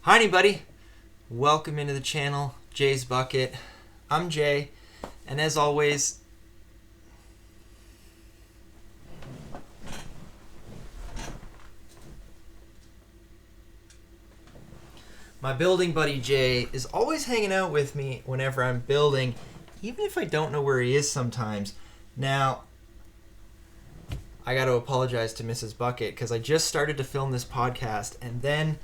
Hi anybody, welcome into the channel, JaysBucket. I'm Jay, and as always, my building buddy Jay is always hanging out with me whenever I'm building, even if I don't know where he is sometimes. Now, I got to apologize to Mrs. Bucket because I just started to film this podcast and then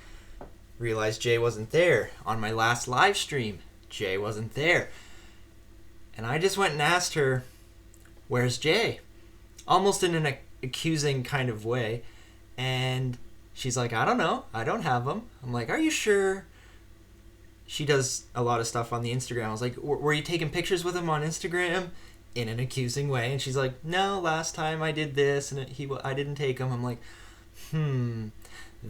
realized Jay wasn't there. On my last live stream, Jay wasn't there. And I just went and asked her, "Where's Jay?" Almost in an accusing kind of way. And she's like, "I don't know. I don't have him." I'm like, "Are you sure?" She does a lot of stuff on the Instagram. I was like, "Were you taking pictures with him on Instagram?" In an accusing way. And she's like, "No, last time I did this and I didn't take him." I'm like, Then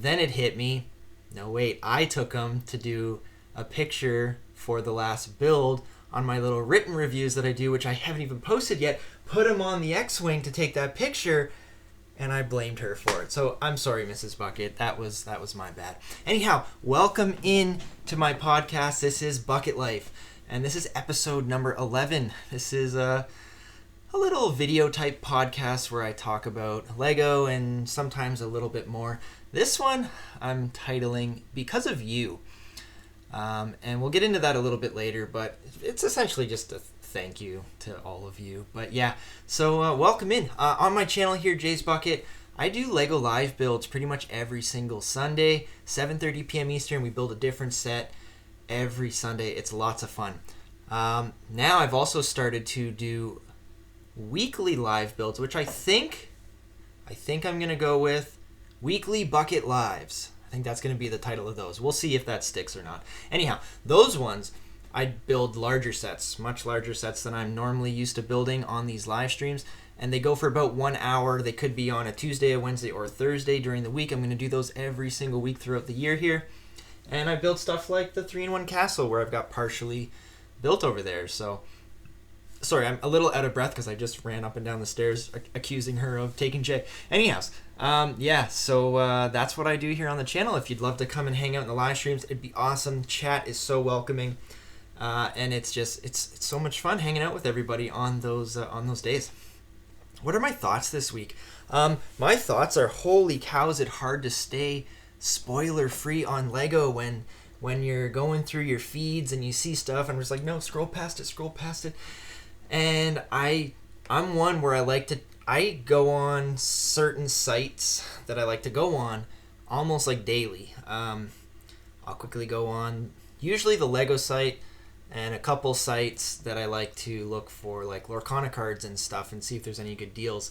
it hit me. No, wait, I took him to do a picture for the last build on my little written reviews that I do, which I haven't even posted yet. Put him on the X-Wing to take that picture, and I blamed her for it. So I'm sorry, Mrs. Bucket. That was my bad. Anyhow, welcome in to my podcast. This is Bucket Life, and this is episode number 11. This is a little video type podcast where I talk about Lego and sometimes a little bit more. This one I'm titling Because of You. And we'll get into that a little bit later, but it's essentially just a thank you to all of you. But yeah, so welcome in. On my channel here, JaysBucket, I do Lego live builds pretty much every single Sunday, 7:30 p.m. Eastern. We build a different set every Sunday. It's lots of fun. Now I've also started to do weekly live builds, which I think I'm going to go with Weekly Bucket Lives. I think that's going to be the title of those. We'll see if that sticks or not. Anyhow, those ones, I build larger sets, much larger sets than I'm normally used to building on these live streams, and they go for about 1 hour. They could be on a Tuesday, a Wednesday, or a Thursday during the week. I'm going to do those every single week throughout the year here. And I build stuff like the 3-in-1 castle where I've got partially built over there. So sorry, I'm a little out of breath because I just ran up and down the stairs accusing her of taking Jay. Anyhow, so that's what I do here on the channel. If you'd love to come and hang out in the live streams, it'd be awesome. Chat is so welcoming, and it's so much fun hanging out with everybody on those days. What are my thoughts this week? My thoughts are, holy cow, is it hard to stay spoiler free on Lego when you're going through your feeds and you see stuff and it's like, no, scroll past it. And I'm one where I go on certain sites that I like to go on almost like daily. I'll quickly go on usually the Lego site and a couple sites that I like to look for like Lorcana cards and stuff and see if there's any good deals.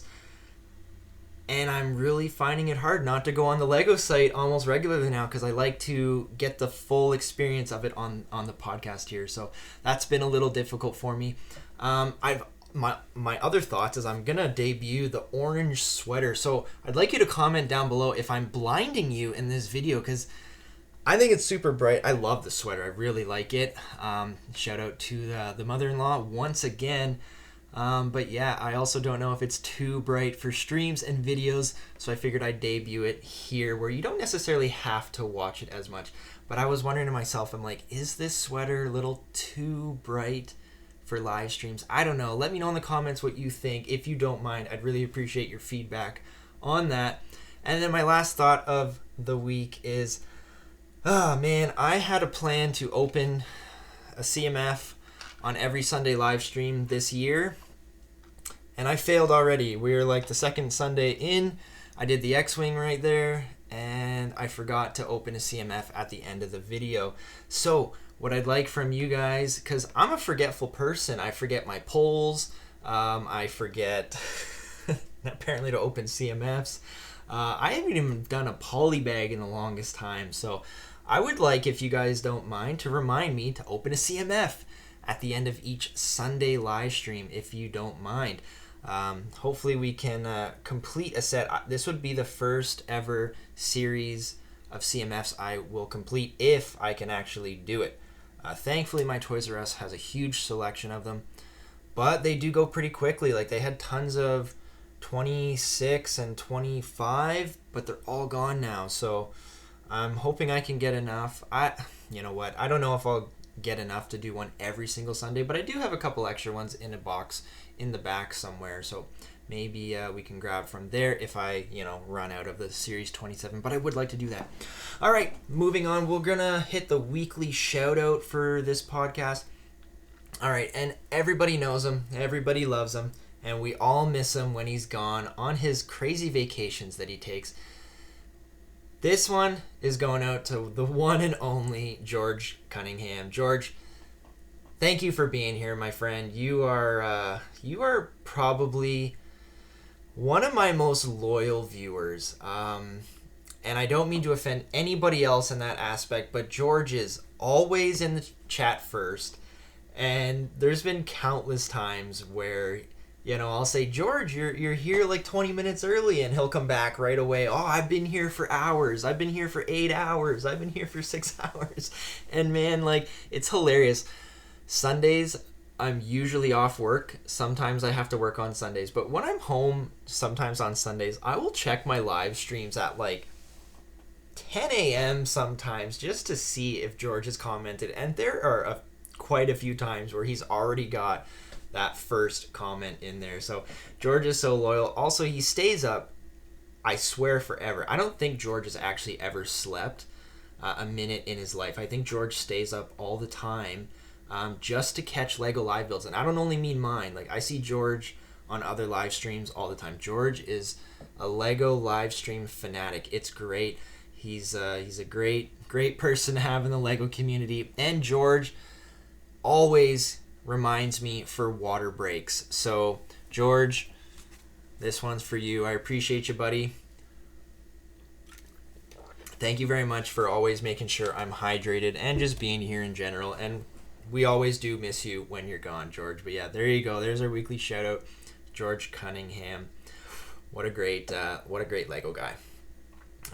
And I'm really finding it hard not to go on the Lego site almost regularly now because I like to get the full experience of it on the podcast here. So that's been a little difficult for me. My other thoughts is I'm gonna debut the orange sweater. So I'd like you to comment down below if I'm blinding you in this video because I think it's super bright. I love the sweater. I really like it. Shout out to the mother-in-law once again. But yeah, I also don't know if it's too bright for streams and videos, so I figured I'd debut it here where you don't necessarily have to watch it as much. But I was wondering to myself, I'm like, is this sweater a little too bright for live streams? I don't know. Let me know in the comments what you think. If you don't mind, I'd really appreciate your feedback on that. And then my last thought of the week is, oh man, I had a plan to open a CMF on every Sunday live stream this year, and I failed already. We're like the second Sunday in. I did the X-Wing right there, and I forgot to open a CMF at the end of the video. So what I'd like from you guys, because I'm a forgetful person. I forget my polls. I forget apparently to open CMFs. I haven't even done a polybag in the longest time. So I would like, if you guys don't mind, to remind me to open a CMF at the end of each Sunday live stream, if you don't mind. Hopefully we can complete a set. This would be the first ever series of CMFs I will complete if I can actually do it. Thankfully, my Toys R Us has a huge selection of them, but they do go pretty quickly. Like, they had tons of 26 and 25, but they're all gone now. So I'm hoping I can get enough. You know what? I don't know if I'll get enough to do one every single Sunday, but I do have a couple extra ones in a box in the back somewhere. So maybe we can grab from there if I, run out of the Series 27. But I would like to do that. All right, moving on. We're going to hit the weekly shout out for this podcast. All right, and everybody knows him. Everybody loves him. And we all miss him when he's gone on his crazy vacations that he takes. This one is going out to the one and only George Cunningham. George, thank you for being here, my friend. You are probably one of my most loyal viewers. And I don't mean to offend anybody else in that aspect, but George is always in the chat first. And there's been countless times where, I'll say, George, you're here like 20 minutes early, and he'll come back right away. Oh, I've been here for hours. I've been here for 8 hours. I've been here for 6 hours. And man, like, it's hilarious. Sundays, I'm usually off work. Sometimes I have to work on Sundays. But when I'm home, sometimes on Sundays, I will check my live streams at like 10 a.m. sometimes just to see if George has commented. And there are quite a few times where he's already got that first comment in there. So George is so loyal. Also, he stays up, I swear, forever. I don't think George has actually ever slept a minute in his life. I think George stays up all the time just to catch Lego live builds. And I don't only mean mine. Like, I see George on other live streams all the time. George is a Lego live stream fanatic. It's great. He's a great person to have in the Lego community. And George always reminds me for water breaks. So, George, this one's for you. I appreciate you, buddy. Thank you very much for always making sure I'm hydrated and just being here in general. And we always do miss you when you're gone, George. But yeah, there you go. There's our weekly shout out, George Cunningham. What a great Lego guy.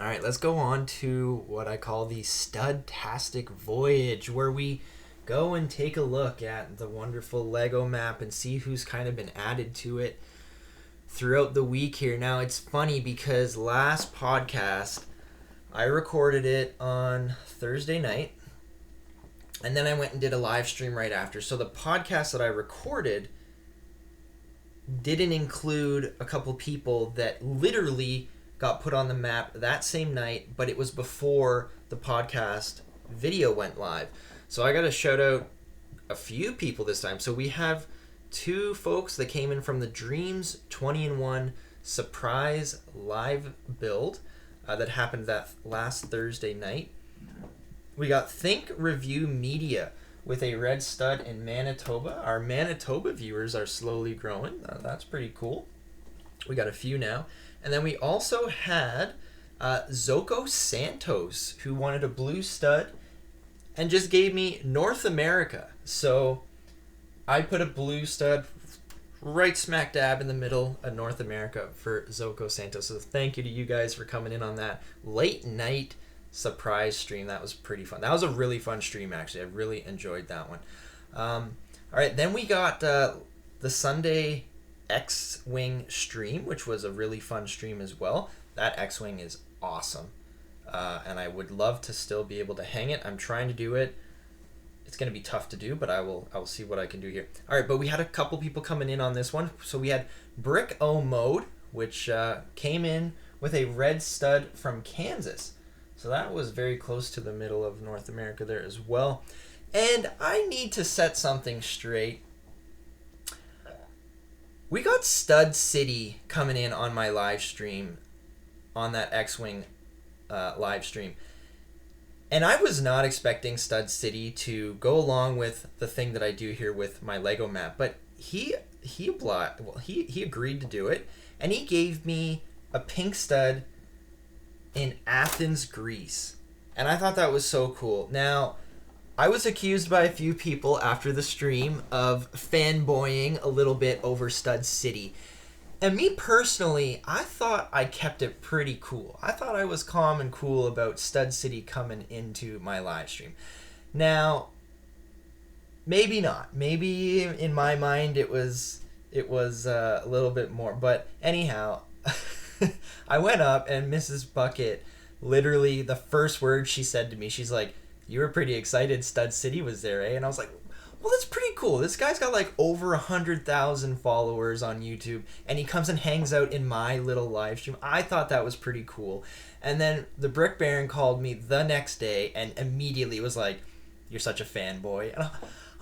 All right, let's go on to what I call the Studtastic Voyage, where we go and take a look at the wonderful Lego map and see who's kind of been added to it throughout the week here. Now, it's funny because last podcast, I recorded it on Thursday night, and then I went and did a live stream right after. So the podcast that I recorded didn't include a couple people that literally got put on the map that same night, but it was before the podcast video went live. So I got to shout out a few people this time. So we have 2 folks that came in from the Dreams 20-in-1 surprise live build that happened that last Thursday night. We got Think Review Media with a red stud in Manitoba. Our Manitoba viewers are slowly growing. That's pretty cool. We got a few now. And then we also had Zoko Santos, who wanted a blue stud and just gave me North America. So I put a blue stud right smack dab in the middle of North America for Zoko Santos. So thank you to you guys for coming in on that late night surprise stream. That was pretty fun. That was a really fun stream, actually. I really enjoyed that one. All right, then we got the Sunday X-Wing stream, which was a really fun stream as well. That X-Wing is awesome. And I would love to still be able to hang it. I'm trying to do it. It's going to be tough to do, but I will see what I can do here. All right, but we had a couple people coming in on this one. So we had Brick O Mode, which came in with a red stud from Kansas. So that was very close to the middle of North America there as well. And I need to set something straight. We got Stud City coming in on my live stream, on that X-Wing live stream. And I was not expecting Stud City to go along with the thing that I do here with my Lego map, but he agreed to do it, and he gave me a pink stud in Athens, Greece. And I thought that was so cool. Now, I was accused by a few people after the stream of fanboying a little bit over Stud City. And me personally, I thought I kept it pretty cool. I thought I was calm and cool about Stud City coming into my live stream. Now, maybe not. Maybe in my mind it was a little bit more. But anyhow, I went up and Mrs. Bucket literally the first word she said to me, she's like, "You were pretty excited Stud City was there, eh?" And I was like, well, that's pretty cool. This guy's got like over 100,000 followers on YouTube, and he comes and hangs out in my little live stream. I thought that was pretty cool. And then the Brick Baron called me the next day and immediately was like, "You're such a fanboy." And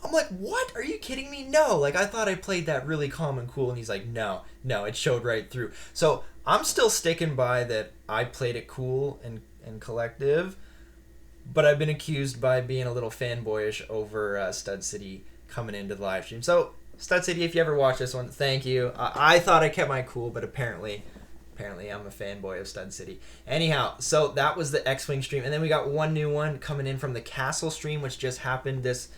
I'm like, "What? Are you kidding me? No. Like, I thought I played that really calm and cool." And he's like, no, it showed right through. So I'm still sticking by that I played it cool and collective. But I've been accused by being a little fanboyish over Stud City coming into the live stream. So, Stud City, if you ever watch this one, thank you. I thought I kept my cool, but apparently I'm a fanboy of Stud City. Anyhow, so that was the X-Wing stream. And then we got one new one coming in from the Castle stream, which just happened this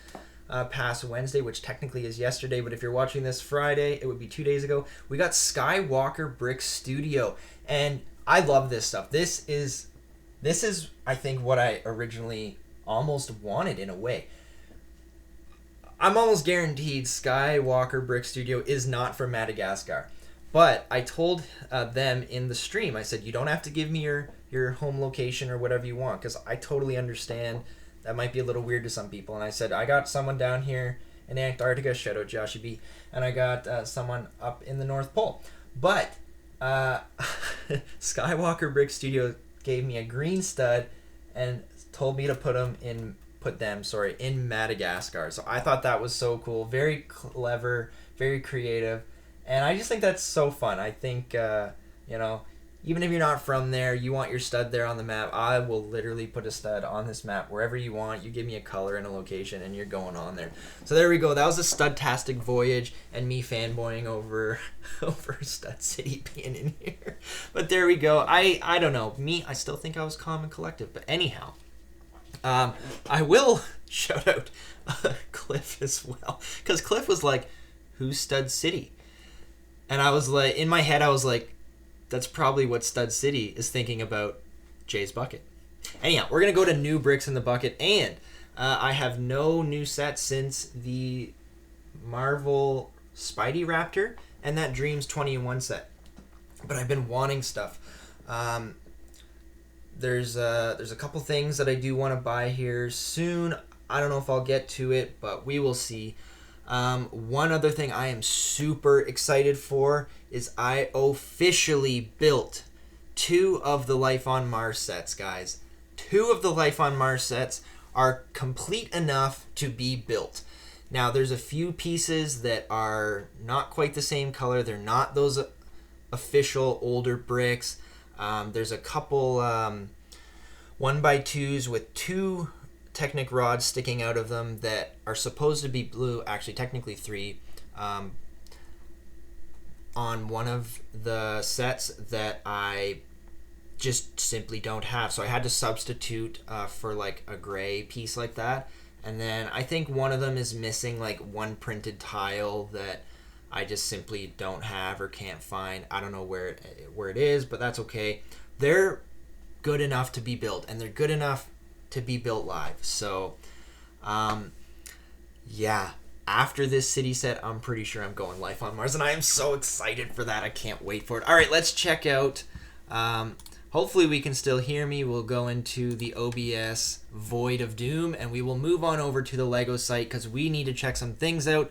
past Wednesday, which technically is yesterday. But if you're watching this Friday, it would be 2 days ago. We got Skywalker Brick Studio. And I love this stuff. This is, I think, what I originally almost wanted in a way. I'm almost guaranteed Skywalker Brick Studio is not from Madagascar. But I told them in the stream, I said, you don't have to give me your home location or whatever you want, because I totally understand that might be a little weird to some people. And I said, I got someone down here in Antarctica, shout out Joshy B, and I got someone up in the North Pole. But Skywalker Brick Studio gave me a green stud and told me to put them in Madagascar. So I thought that was so cool. Very clever, very creative. And I just think that's so fun. I think, even if you're not from there, you want your stud there on the map, I will literally put a stud on this map wherever you want. You give me a color and a location and you're going on there. So there we go. That was a stud-tastic voyage and me fanboying over Stud City being in here. But there we go. I don't know. I still think I was calm and collective. But anyhow, I will shout out Cliff as well. Because Cliff was like, who's Stud City? And I was like, in my head, I was like, that's probably what Stud City is thinking about JaysBucket. Anyhow, we're going to go to new bricks in the bucket. And I have no new set since the Marvel Spidey Raptor and that Dreams 20-in-1 set. But I've been wanting stuff. There's a couple things that I do want to buy here soon. I don't know if I'll get to it, but we will see. One other thing I am super excited for is I officially built 2 of the Life on Mars sets, guys. 2 of the Life on Mars sets are complete enough to be built. Now, there's a few pieces that are not quite the same color. They're not those official older bricks. There's a couple 1x2s with 2 Technic rods sticking out of them that are supposed to be blue. Actually, technically 3. On one of the sets that I just simply don't have. So I had to substitute for like a gray piece like that. And then I think one of them is missing like one printed tile that I just simply don't have or can't find. I don't know where it is, but that's okay. They're good enough to be built, and they're good enough to be built live. So, yeah. After this city set, I'm pretty sure I'm going Life on Mars, and I am so excited for that. I can't wait for it. All right, let's check out. Hopefully we can still hear me. We'll go into the OBS Void of Doom, and we will move on over to the Lego site because we need to check some things out.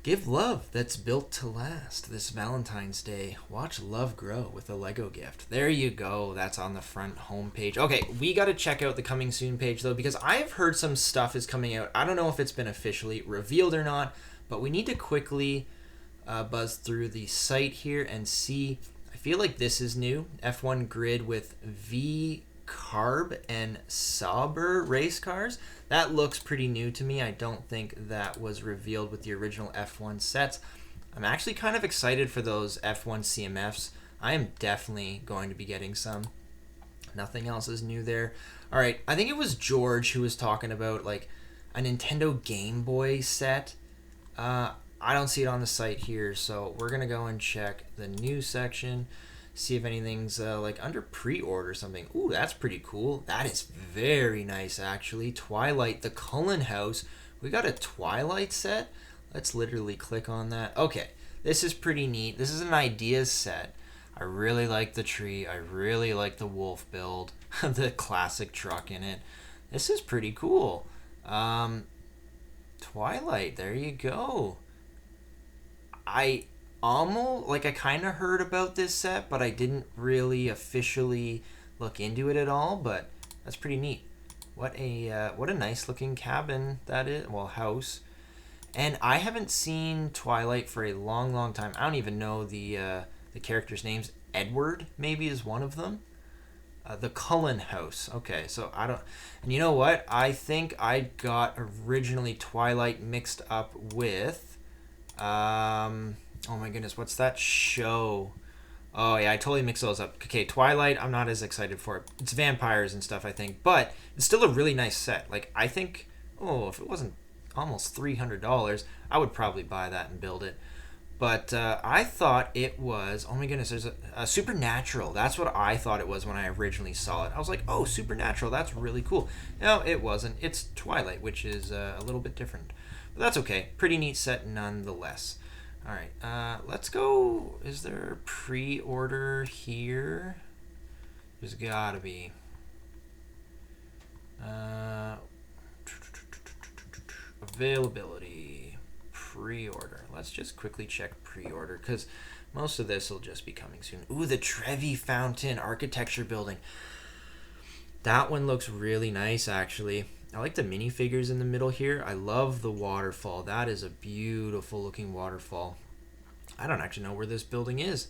Give love that's built to last this Valentine's Day. Watch love grow with a Lego gift. There you go. That's on the front homepage. Okay, we got to check out the coming soon page, though, because I have heard some stuff is coming out. I don't know if it's been officially revealed or not, but we need to quickly buzz through the site here and see. I feel like this is new. F1 grid with V-Carb and Sauber race cars. That looks pretty new to me. I don't think that was revealed with the original F1 sets. I'm actually kind of excited for those F1 CMFs. I am definitely going to be getting some. Nothing else is new there. All right, I think it was George who was talking about like a Nintendo Game Boy set. I don't see it on the site here, so we're going to go and check the new section. See if anything's like under pre-order or something. Ooh, that's pretty cool. That is very nice, actually. Twilight, the Cullen House. We got a Twilight set. Let's literally click on that. Okay, this is pretty neat. This is an ideas set. I I really like the tree. I really like the wolf build. The classic truck in it. This is pretty cool. Twilight, there you go. I I kind of heard about this set, but I didn't really officially look into it at all, but that's pretty neat. What a nice looking cabin that is. Well, house. And I haven't seen Twilight for a long time. I don't even know the characters' names. Edward maybe is one of them. The Cullen house. Okay, so I don't. And you know what? I think I got originally Twilight mixed up with. Oh my goodness, what's that show? Oh yeah, I totally mixed those up. Okay, Twilight, I'm not as excited for it. It's vampires and stuff, I think, but it's still a really nice set. Like I think, if it wasn't almost $300, I would probably buy that and build it. But I thought it was, oh my goodness, there's a Supernatural. That's what I thought it was when I originally saw it. I was like, oh, Supernatural, that's really cool. No, it wasn't. It's Twilight, which is a little bit different. But that's okay. Pretty neat set nonetheless. All right, let's go. Is there a pre-order here? There's gotta be. Availability. Pre-order. Let's just quickly check pre-order because most of this will just be coming soon. Ooh, the Trevi Fountain architecture building. That one looks really nice, actually. I like the minifigures in the middle here. I love the waterfall. That is a beautiful looking waterfall. I don't actually know where this building is.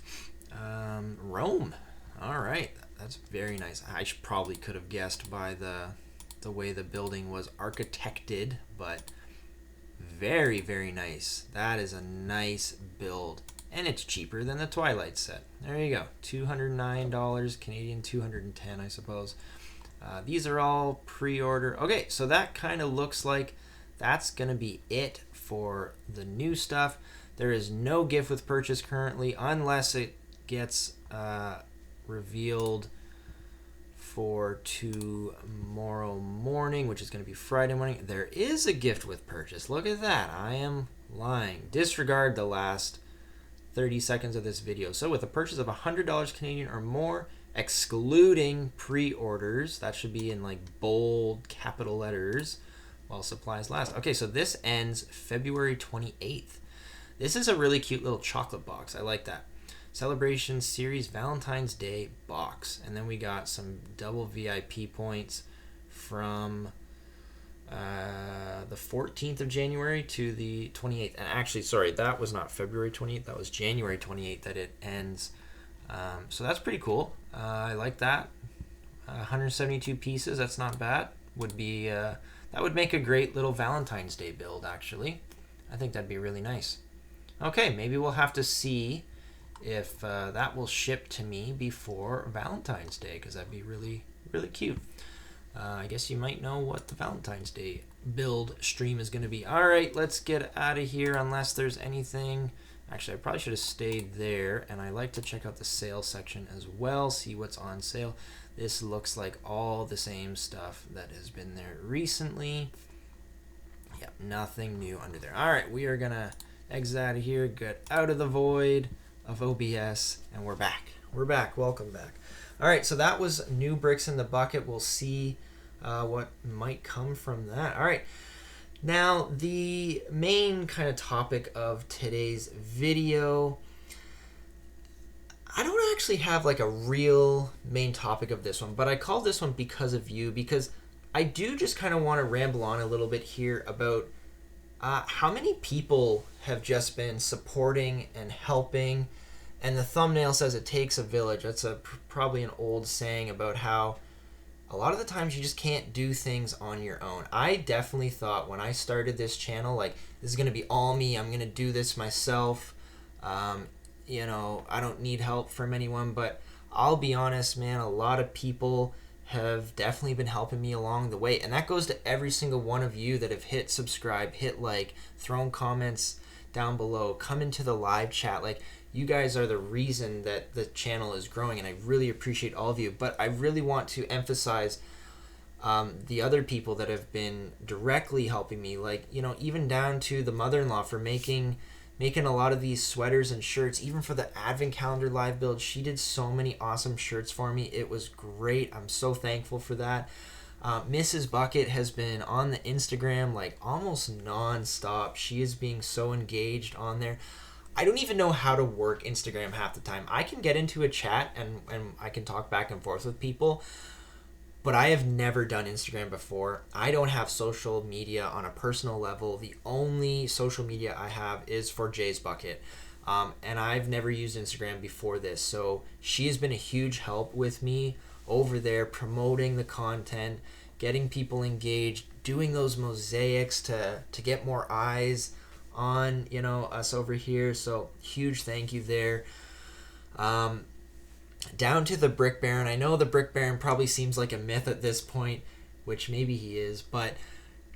Rome. All right. That's very nice. I probably could have guessed by the way the building was architected, but very, very nice. That is a nice build. And it's cheaper than the Twilight set. There you go. $209 Canadian, $210 I suppose. These are all pre-order. Okay, so that kind of looks like that's going to be it for the new stuff. There is no gift with purchase currently unless it gets revealed for tomorrow morning, which is going to be Friday morning. There is a gift with purchase. Look at that. I am lying. Disregard the last 30 seconds of this video. So with a purchase of $100 Canadian or more, excluding pre-orders, that should be in like bold capital letters while supplies last. Okay, so this ends February 28th. This is a really cute little chocolate box. I like that. Celebration Series Valentine's Day box. And then we got some double VIP points from the 14th of January to the 28th. And actually, sorry, that was not February 28th. That was January 28th that it ends. So that's pretty cool. I like that. 172 pieces. That's not bad. Would be that would make a great little Valentine's Day build. Actually, I think that'd be really nice. Okay, maybe we'll have to see if that will ship to me before Valentine's Day, because that'd be really, really cute. I guess you might know what the Valentine's Day build stream is going to be. All right, let's get out of here unless there's anything. Actually, I probably should have stayed there, and I like to check out the sales section as well, see what's on sale. This looks like all the same stuff that has been there recently. Yeah, nothing new under there. All right, we are going to exit out of here, get out of the void of OBS, and we're back. We're back. Welcome back. All right, so that was new bricks in the bucket. We'll see what might come from that. All right. Now, the main kind of topic of today's video, I don't actually have like a real main topic of this one, but I called this one Because of You, because I do just kind of want to ramble on a little bit here about how many people have just been supporting and helping. And the thumbnail says it takes a village. That's probably an old saying about how a lot of the times you just can't do things on your own. I definitely thought when I started this channel, like, this is going to be all me. I'm going to do this myself. You know, I don't need help from anyone. But I'll be honest, man, a lot of people have definitely been helping me along the way. And that goes to every single one of you that have hit subscribe, hit like, thrown comments down below, come into the live chat. Like, you guys are the reason that the channel is growing, and I really appreciate all of you. But I really want to emphasize the other people that have been directly helping me, like, you know, even down to the mother-in-law for making making a lot of these sweaters and shirts, even for the advent calendar live build. She did so many awesome shirts for me. It was great. I'm so thankful for that. Mrs. Bucket has been on the Instagram like almost non-stop. She is being so engaged on there. I don't even know how to work Instagram half the time. I can get into a chat and I can talk back and forth with people, but I have never done Instagram before. I don't have social media on a personal level. The only social media I have is for JaysBucket. And I've never used Instagram before this. So she has been a huge help with me over there, promoting the content, getting people engaged, doing those mosaics to get more eyes on, you know, us over here. So huge thank you there. Down to the Brick Baron. I know the Brick Baron probably seems like a myth at this point, which maybe he is, but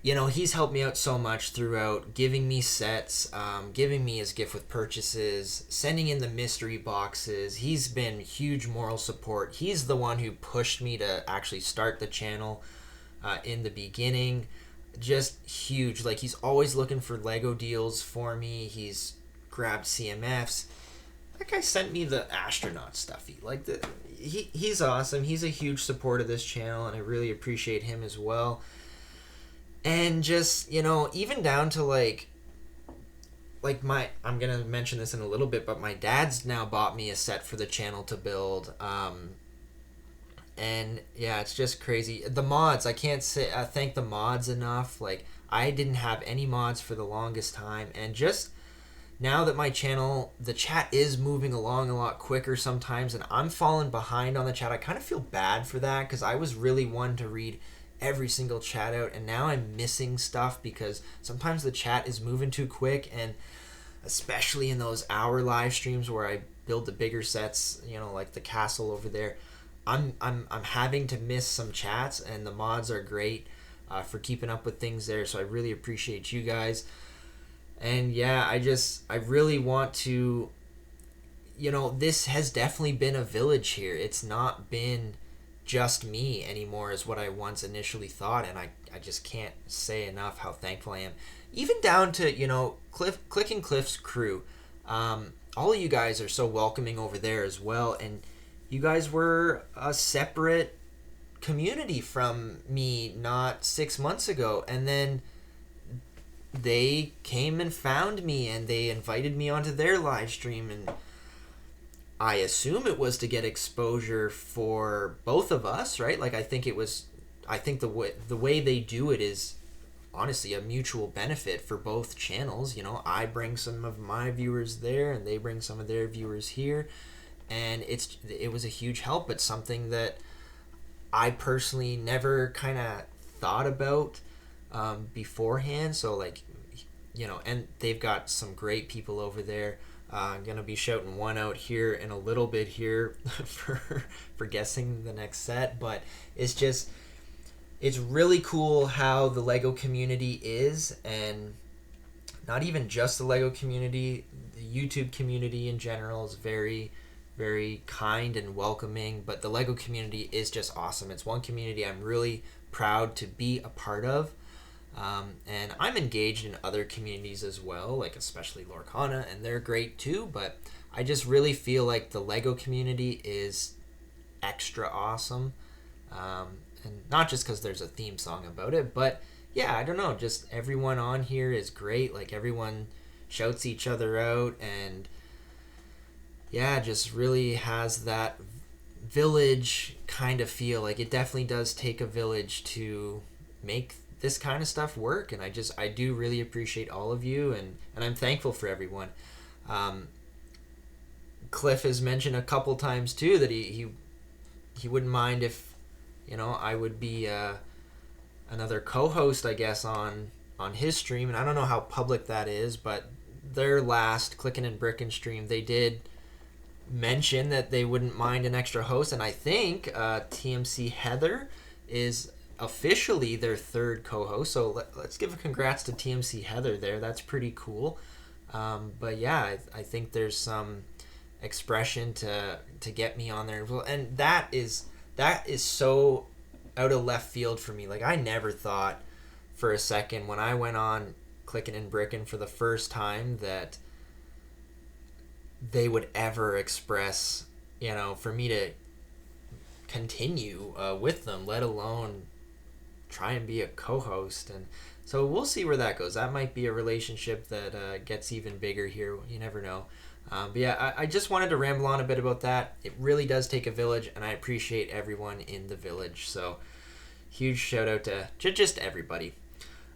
you know, he's helped me out so much throughout, giving me sets, giving me his gift with purchases, sending in the mystery boxes. He's been huge moral support. He's the one who pushed me to actually start the channel in the beginning. Just huge. Like, he's always looking for Lego deals for me. He's grabbed CMFs. That guy sent me the astronaut stuffy. Like, he's awesome. He's a huge support of this channel, and I really appreciate him as well. And just, you know, even down to like I'm gonna mention this in a little bit, but my dad's now bought me a set for the channel to build. And yeah, it's just crazy. The mods, I can't say thank the mods enough. Like, I didn't have any mods for the longest time, and just now that my channel, the chat is moving along a lot quicker sometimes, and I'm falling behind on the chat. I kind of feel bad for that, because I was really one to read every single chat out, and now I'm missing stuff because sometimes the chat is moving too quick, and especially in those hour live streams where I build the bigger sets, you know, like the castle over there, I'm having to miss some chats, and the mods are great for keeping up with things there, so I really appreciate you guys. And yeah, I really want to, you know, this has definitely been a village here. It's not been just me anymore is what I once initially thought, and I just can't say enough how thankful I am. Even down to, you know, Click and Cliff's crew. All of you guys are so welcoming over there as well, and you guys were a separate community from me not 6 months ago, and then they came and found me, and they invited me onto their live stream, and I assume it was to get exposure for both of us, right? Like, I think the way they do it is honestly a mutual benefit for both channels. You know, I bring some of my viewers there, and they bring some of their viewers here, and it was a huge help. It's something that I personally never kind of thought about beforehand. So, like, you know, and they've got some great people over there. I'm going to be shouting one out here in a little bit here for guessing the next set, but it's really cool how the Lego community is, and not even just the Lego community, the YouTube community in general is very, very kind and welcoming, but the Lego community is just awesome. It's one community I'm really proud to be a part of. And I'm engaged in other communities as well, like especially Lorcana, and they're great too, but I just really feel like the Lego community is extra awesome. And not just because there's a theme song about it, but yeah, I don't know, just everyone on here is great. Like, everyone shouts each other out, and yeah, just really has that village kind of feel. Like, it definitely does take a village to make this kind of stuff work, and I do really appreciate all of you, and I'm thankful for everyone. Cliff has mentioned a couple times too that he wouldn't mind if, you know, I would be another co-host, I guess, on his stream, and I don't know how public that is, but their last Clickin' and Brickin' stream, they did mention that they wouldn't mind an extra host, and I think TMC Heather is officially their third co-host, so let's give a congrats to TMC Heather there. That's pretty cool. But yeah, I think there's some expression to get me on there, and that is so out of left field for me. Like, I never thought for a second when I went on Clickin' and Brickin' for the first time that they would ever express, for me to continue with them, let alone try and be a co-host. And so we'll see where that goes. That might be a relationship that gets even bigger here. You never know. But yeah, I just wanted to ramble on a bit about that. It really does take a village, and I appreciate everyone in the village. So huge shout out to just everybody.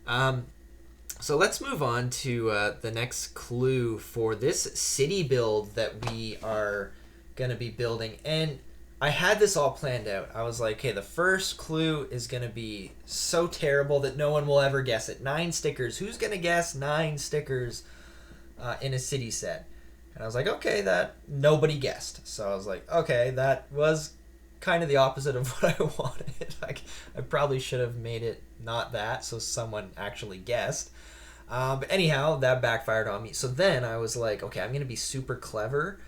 So let's move on to the next clue for this city build that we are going to be building. And I had this all planned out. I was like, okay, the first clue is going to be so terrible that no one will ever guess it. 9 stickers. Who's going to guess 9 stickers in a city set? And I was like, okay, that nobody guessed. So I was like, okay, that was kind of the opposite of what I wanted. Like, I probably should have made it not that, so someone actually guessed. But anyhow, that backfired on me. So then I was like, okay, I'm going to be super clever,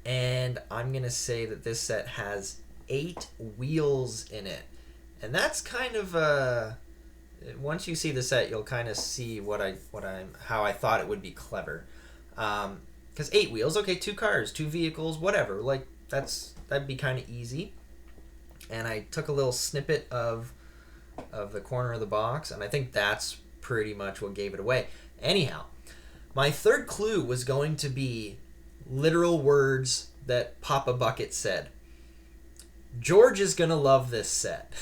and I'm going to say that this set has 8 wheels in it. And that's kind of once you see the set, you'll kind of see how I thought it would be clever. Because 8 wheels, okay, 2 cars, 2 vehicles, whatever. Like, that'd be kind of easy. And I took a little snippet of the corner of the box, and I think that's pretty much what gave it away. Anyhow, my third clue was going to be literal words that Papa Bucket said. George is going to love this set.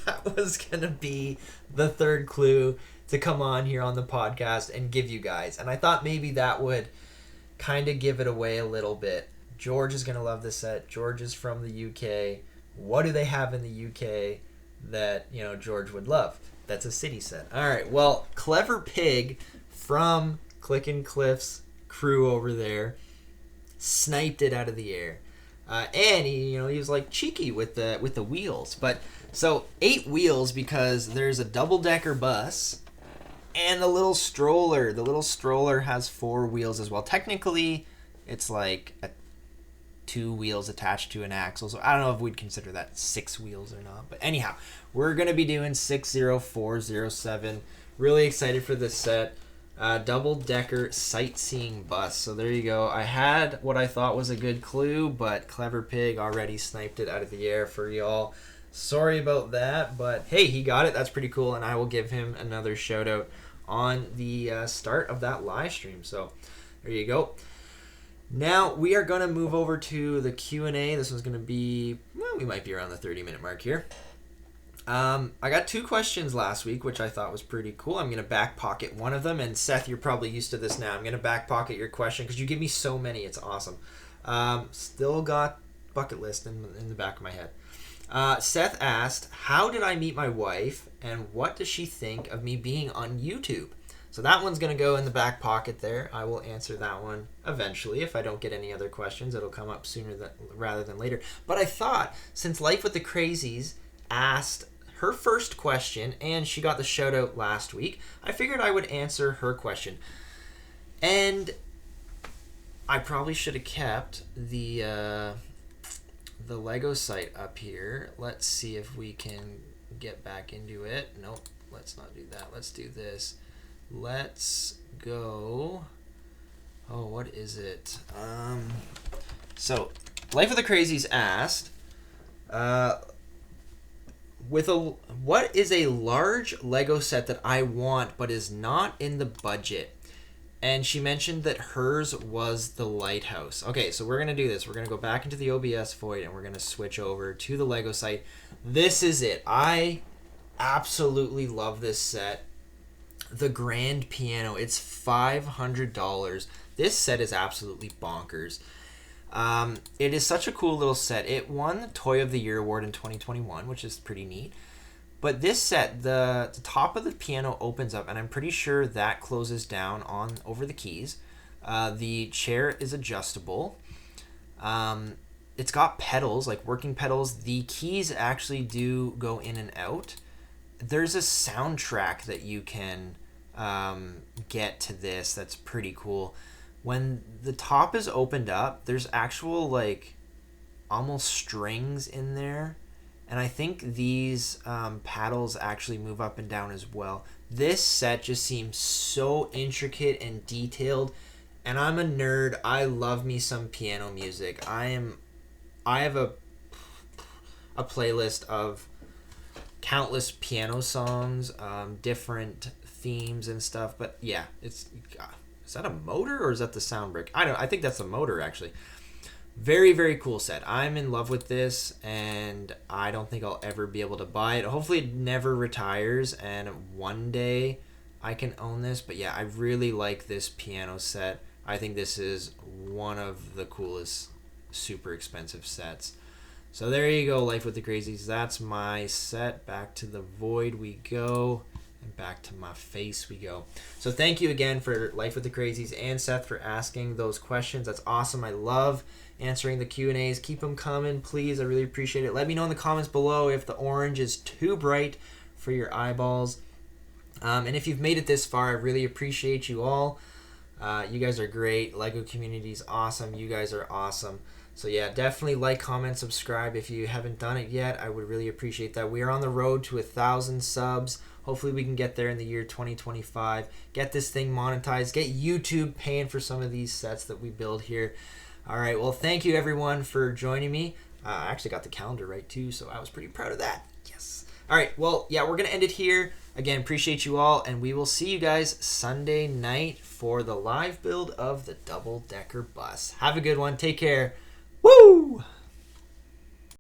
That was going to be the third clue to come on here on the podcast and give you guys. And I thought maybe that would kind of give it away a little bit. George is going to love this set. George is from the UK. What do they have in the UK that, George would love? That's a city set. All right, well, Clever Pig from Click and Cliff's crew over there sniped it out of the air. And he was like cheeky with the wheels. But so 8 wheels because there's a double-decker bus and the little stroller. The little stroller has 4 wheels as well. Technically, it's like 2 wheels attached to an axle. So I don't know if we'd consider that 6 wheels or not. But anyhow, we're going to be doing 60407. Really excited for this set. Double-decker sightseeing bus. So there you go. I had what I thought was a good clue, but Clever Pig already sniped it out of the air for y'all. Sorry about that, but hey, he got it. That's pretty cool, and I will give him another shout-out on the start of that live stream. So there you go. Now we are going to move over to the Q&A. This one's going to be, we might be around the 30-minute mark here. I got 2 questions last week, which I thought was pretty cool. I'm going to back pocket one of them. And Seth, you're probably used to this now. I'm going to back pocket your question because you give me so many. It's awesome. Still got bucket list in the back of my head. Seth asked, how did I meet my wife and what does she think of me being on YouTube? So that one's going to go in the back pocket there. I will answer that one eventually. If I don't get any other questions, it'll come up sooner rather than later. But I thought, since Life with the Crazies asked her first question and she got the shout out last week, I figured I would answer her question. And I probably should have kept the Lego site up here. Let's see if we can get back into it. Nope, let's not do that. Let's do this. Let's go. Oh, what is it? So Life of the Crazies asked, what is a large Lego set that I want but is not in the budget? And she mentioned that hers was the lighthouse. Okay, so we're going to do this. We're going to go back into the OBS void and we're going to switch over to the Lego site. This is it. I absolutely love this set. The grand piano. It's $500. This set is absolutely bonkers. It is such a cool little set. It won the Toy of the Year award in 2021, which is pretty neat. But this set, the top of the piano opens up, and I'm pretty sure that closes down on over the keys. The chair is adjustable. It's got pedals, like working pedals. The keys actually do go in and out. There's a soundtrack that you can get to this that's pretty cool. When the top is opened up, there's actual like almost strings in there. And I think these paddles actually move up and down as well. This set just seems so intricate and detailed. and I'm a nerd. I love me some piano music. I have a playlist of countless piano songs, different themes and stuff. But yeah, is that a motor or is that the sound brick? I think that's a motor actually. Very, very cool set. I'm in love with this, and I don't think I'll ever be able to buy it. Hopefully it never retires, and one day I can own this. But yeah, I really like this piano set. I think this is one of the coolest, super expensive sets. So there you go, Life with the Crazies. That's my set. Back to the void we go, and back to my face we go. So thank you again for Life with the Crazies and Seth for asking those questions. That's awesome. I love answering the Q&As. Keep them coming, please. I really appreciate it. Let me know in the comments below if the orange is too bright for your eyeballs. And if you've made it this far, I really appreciate you all. You guys are great. LEGO community is awesome. You guys are awesome. So yeah, definitely like, comment, subscribe if you haven't done it yet. I would really appreciate that. We are on the road to 1,000 subs. Hopefully we can get there in the year 2025. Get this thing monetized. Get YouTube paying for some of these sets that we build here. All right, well, thank you, everyone, for joining me. I actually got the calendar right, too, so I was pretty proud of that. Yes. All right, well, yeah, we're going to end it here. Again, appreciate you all, and we will see you guys Sunday night for the live build of the double-decker bus. Have a good one. Take care. Woo!